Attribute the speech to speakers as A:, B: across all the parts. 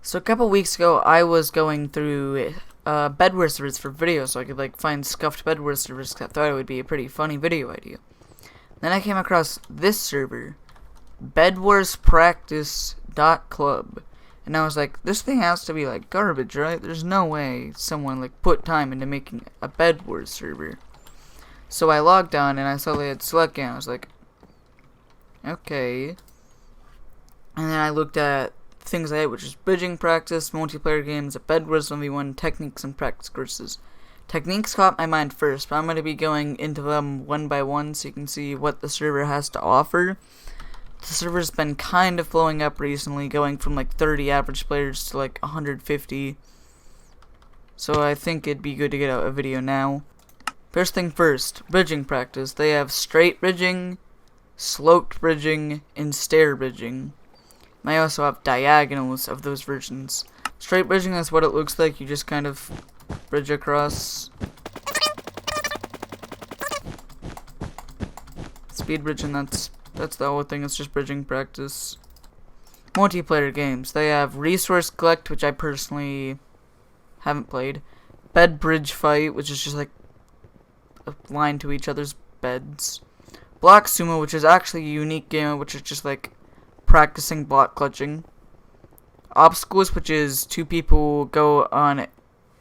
A: So a couple weeks ago, I was going through Bedwars servers for videos, so I could find scuffed Bedwars servers. 'Cause I thought it would be a pretty funny video idea. Then I came across this server, bedwarspractice.club, and I was like, this thing has to be garbage, right? There's no way someone put time into making a Bedwars server. So I logged on and I saw they had select game. I was like, okay. And then I looked at things I hate, which is bridging practice, multiplayer games, a Bedwars 1v1, techniques, and practice courses. Techniques caught my mind first, but I'm going to be going into them one by one so you can see what the server has to offer. The server's been kind of blowing up recently, going from 30 average players to 150. So I think it'd be good to get out a video now. First thing first, bridging practice. They have straight bridging, sloped bridging, and stair bridging. I also have diagonals of those versions. Straight bridging is what it looks like. You just kind of bridge across. Speed bridging, that's the whole thing. It's just bridging practice. Multiplayer games. They have resource collect, which I personally haven't played. Bed bridge fight, which is just a line to each other's beds. Block sumo, which is actually a unique game, which is just practicing block clutching. Obstacles, which is two people go on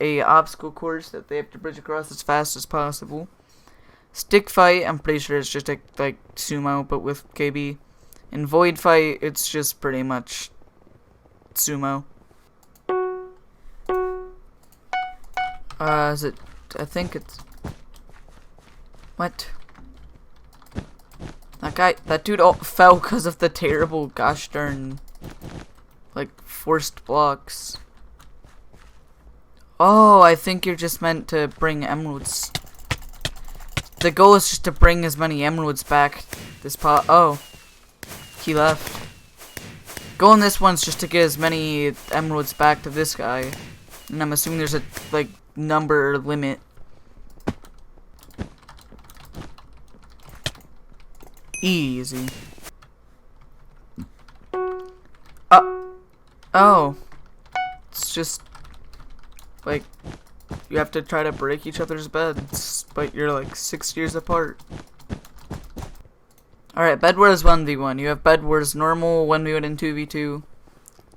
A: a obstacle course that they have to bridge across as fast as possible. Stick fight, I'm pretty sure it's just like sumo but with KB. And void fight, it's just pretty much sumo. I think it's what? That dude fell because of the terrible gosh darn, forced blocks. Oh, I think you're just meant to bring emeralds. The goal is just to bring as many emeralds back this pot. Oh, he left. Goal in this one's just to get as many emeralds back to this guy. And I'm assuming there's a, number limit. Easy. Oh. It's just, you have to try to break each other's beds, but you're 6 years apart. Alright, Bedwars 1v1. You have Bedwars normal, 1v1 and 2v2.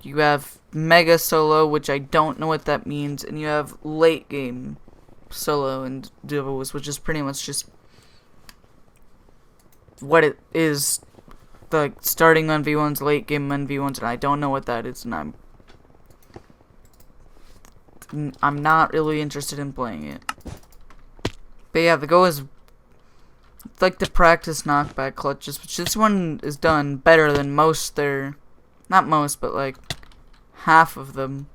A: You have Mega Solo, which I don't know what that means, and you have late game solo and duos, which is pretty much just what it is, starting 1v1s, late game 1v1s, and I don't know what that is, and I'm not really interested in playing it. But yeah, the goal is to practice knockback clutches, which this one is done better than most there. Not most, but half of them.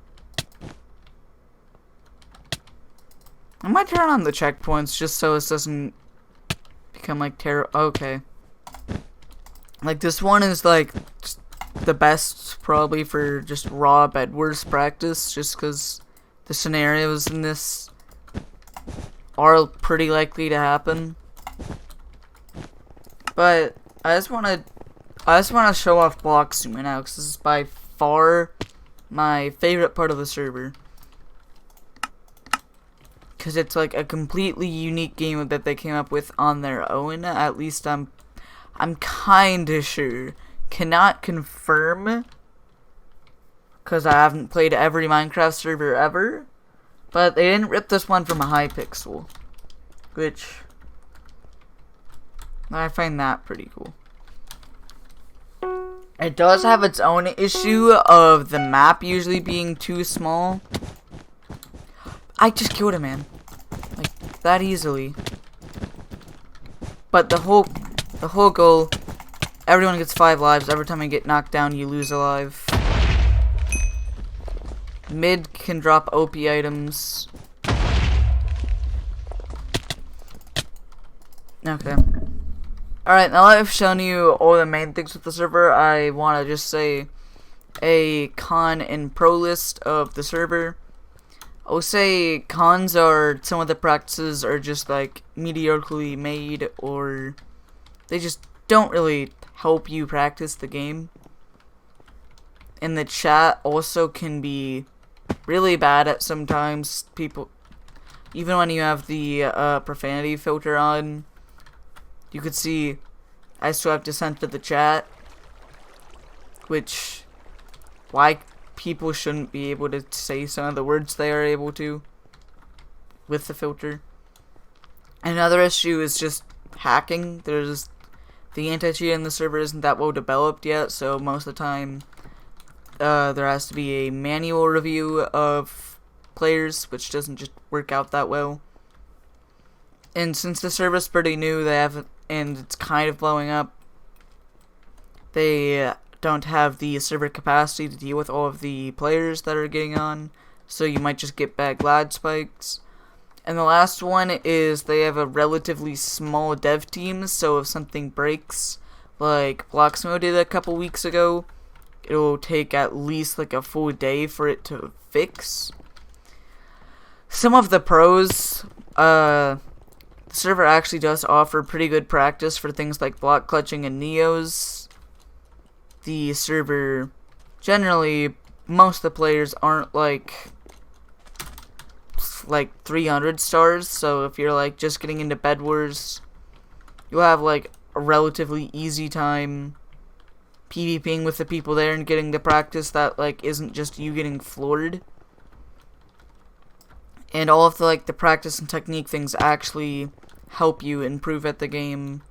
A: I might turn on the checkpoints just so this doesn't become terror. Okay. This one is the best probably for just raw Bedwars practice, just because the scenarios in this are pretty likely to happen. But I just want to show off block sumo now, because this is by far my favorite part of the server. Because it's a completely unique game that they came up with on their own. At least I'm kinda sure. Cannot confirm, because I haven't played every Minecraft server ever. But they didn't rip this one from a Hypixel, which I find that pretty cool. It does have its own issue of the map usually being too small. I just killed a man. That easily. But the whole goal, everyone gets 5 lives. Every time you get knocked down, you lose a life. Mid can drop OP items. Okay. Alright, now that I've shown you all the main things with the server, I want to just say a con and pro list of the server. I'll say cons are some of the practices are just mediocrely made, or they just don't really help you practice the game. And the chat also can be really bad at sometimes. People, even when you have the profanity filter on, you could see I still have to censor the chat, which, why people shouldn't be able to say some of the words they are able to with the filter. Another issue is just hacking. There's the anti-cheat in the server isn't that well developed yet, so most of the time there has to be a manual review of players, which doesn't just work out that well. And since the server's pretty new, and it's kind of blowing up, they don't have the server capacity to deal with all of the players that are getting on, so you might just get bad lag spikes. And the last one is they have a relatively small dev team, so if something breaks, like Bloxmo did a couple weeks ago, it'll take at least like a full day for it to fix. Some of the pros, the server actually does offer pretty good practice for things like block clutching and neos. The server, generally, most of the players aren't like 300 stars, so if you're like just getting into Bedwars, you'll have like a relatively easy time PvPing with the people there and getting the practice that like isn't just you getting floored. And all of the practice and technique things actually help you improve at the game,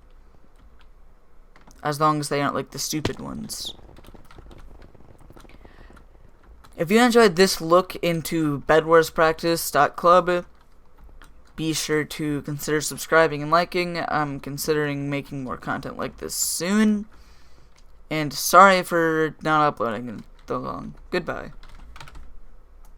A: as long as they aren't like the stupid ones. If you enjoyed this look into bedwarspractice.club, be sure to consider subscribing and liking. I'm considering making more content like this soon. And sorry for not uploading in so long. Goodbye.